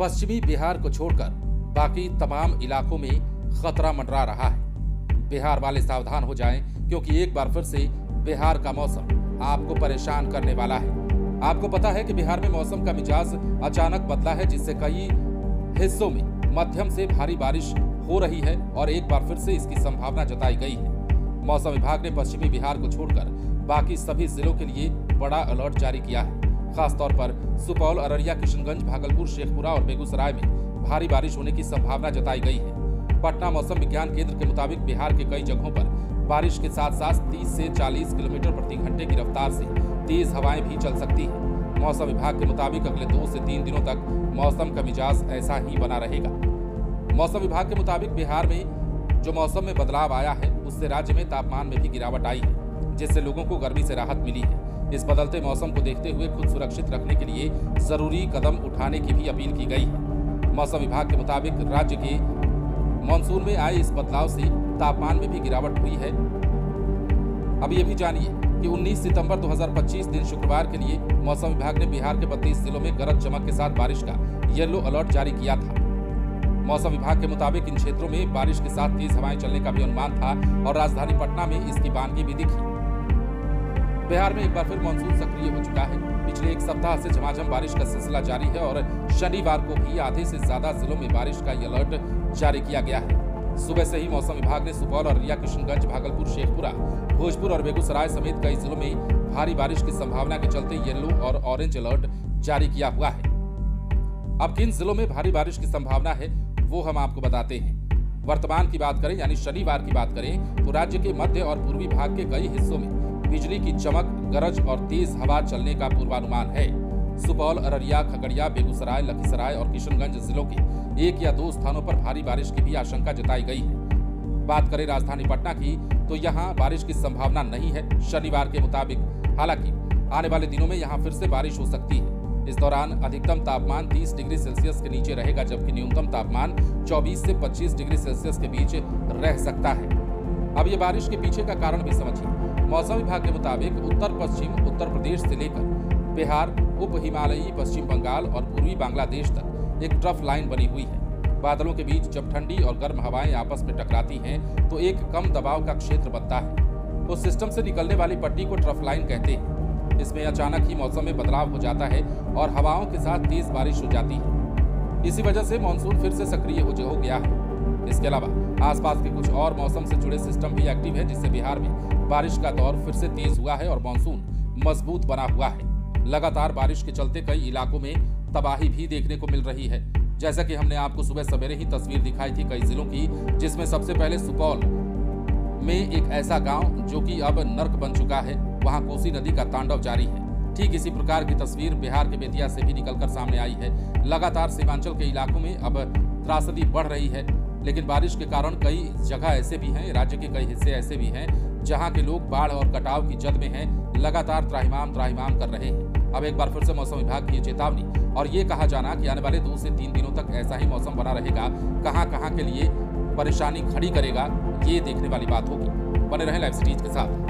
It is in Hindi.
पश्चिमी बिहार को छोड़कर बाकी तमाम इलाकों में खतरा मंडरा रहा है। बिहार वाले सावधान हो जाएं, क्योंकि एक बार फिर से बिहार का मौसम आपको परेशान करने वाला है। आपको पता है कि बिहार में मौसम का मिजाज अचानक बदला है, जिससे कई हिस्सों में मध्यम से भारी बारिश हो रही है और एक बार फिर से इसकी संभावना जताई गई है। मौसम विभाग ने पश्चिमी बिहार को छोड़कर बाकी सभी जिलों के लिए बड़ा अलर्ट जारी किया है। खासतौर पर सुपौल, अररिया, किशनगंज, भागलपुर, शेखपुरा और बेगूसराय में भारी बारिश होने की संभावना जताई गई है। पटना मौसम विज्ञान केंद्र के मुताबिक बिहार के कई जगहों पर बारिश के साथ साथ 30 से 40 किलोमीटर प्रति घंटे की रफ्तार से तेज हवाएं भी चल सकती है। मौसम विभाग के मुताबिक अगले 2 से 3 दिनों तक मौसम का मिजाज ऐसा ही बना रहेगा। मौसम विभाग के मुताबिक बिहार में जो मौसम में बदलाव आया है, उससे राज्य में तापमान में भी गिरावट आई है, जिससे लोगों को गर्मी से राहत मिली है। इस बदलते मौसम को देखते हुए खुद सुरक्षित रखने के लिए जरूरी कदम उठाने की भी अपील की गई है। मौसम विभाग के मुताबिक राज्य के मानसून में आए इस बदलाव से तापमान में भी गिरावट हुई है। अब ये भी जानिए कि 19 सितंबर 2025 दिन शुक्रवार के लिए मौसम विभाग ने बिहार के 32 जिलों में गरज चमक के साथ बारिश का येलो अलर्ट जारी किया था। मौसम विभाग के मुताबिक इन क्षेत्रों में बारिश के साथ तेज हवाएं चलने का भी अनुमान था और राजधानी पटना में इसकी बानगी भी दिखी। बिहार में एक बार फिर मानसून सक्रिय हो चुका है। पिछले एक सप्ताह से झमाझम बारिश का सिलसिला जारी है और शनिवार को भी आधे से ज्यादा जिलों में बारिश का अलर्ट जारी किया गया है। सुबह से ही मौसम विभाग ने सुपौल, अररिया, किशनगंज, भागलपुर, शेखपुरा, भोजपुर और बेगूसराय समेत कई जिलों में भारी बारिश की संभावना के चलते येलो और ऑरेंज अलर्ट जारी किया हुआ है। अब किन जिलों में भारी बारिश की संभावना है वो हम आपको बताते हैं। वर्तमान की बात करें यानी शनिवार की बात करें तो राज्य के मध्य और पूर्वी भाग के कई हिस्सों में बिजली की चमक, गरज और तेज हवा चलने का पूर्वानुमान है। सुपौल, अररिया, खगड़िया, बेगूसराय, लखीसराय और किशनगंज जिलों के 1 या 2 स्थानों पर भारी बारिश की भी आशंका जताई गई है। बात करें राजधानी पटना की तो यहां बारिश की संभावना नहीं है शनिवार के मुताबिक। हालांकि आने वाले दिनों में यहां फिर से बारिश हो सकती है। इस दौरान अधिकतम तापमान 30 डिग्री सेल्सियस के नीचे रहेगा, जबकि न्यूनतम तापमान 24 से 25 डिग्री सेल्सियस के बीच रह सकता है। अब ये बारिश के पीछे का कारण भी समझिए। मौसम विभाग के मुताबिक उत्तर पश्चिम उत्तर प्रदेश से लेकर बिहार, उप हिमालयी पश्चिम बंगाल और पूर्वी बांग्लादेश तक एक ट्रफ लाइन बनी हुई है। बादलों के बीच जब ठंडी और गर्म हवाएं आपस में टकराती हैं तो एक कम दबाव का क्षेत्र बनता है। उस सिस्टम से निकलने वाली पट्टी को ट्रफ लाइन कहते हैं। इसमें अचानक ही मौसम में बदलाव हो जाता है और हवाओं के साथ तेज बारिश हो जाती है। इसी वजह से मानसून फिर से सक्रिय हो गया है। इसके अलावा आसपास के कुछ और मौसम से जुड़े सिस्टम भी एक्टिव है, जिससे बिहार में बारिश का दौर फिर से तेज हुआ है और मानसून मजबूत बना हुआ है। लगातार बारिश के चलते कई इलाकों में तबाही भी देखने को मिल रही है। जैसा कि हमने आपको सुबह सवेरे ही तस्वीर दिखाई थी कई जिलों की, जिसमें सबसे पहले सुपौल में एक ऐसा गांव जो कि अब नर्क बन चुका है, वहां कोसी नदी का तांडव जारी है। ठीक इसी प्रकार की तस्वीर बिहार के बेतिया से भी निकलकर सामने आई है। लगातार सीमांचल के इलाकों में अब त्रासदी बढ़ रही है, लेकिन बारिश के कारण कई जगह ऐसे भी हैं, राज्य के कई हिस्से ऐसे भी हैं जहां के लोग बाढ़ और कटाव की जद में हैं, लगातार त्राहिमाम कर रहे हैं। अब एक बार फिर से मौसम विभाग की चेतावनी और ये कहा जाना कि आने वाले 2 से 3 दिनों तक ऐसा ही मौसम बना रहेगा, कहां के लिए परेशानी खड़ी करेगा ये देखने वाली बात होगी। बने रहें लाइव सिटीज के साथ।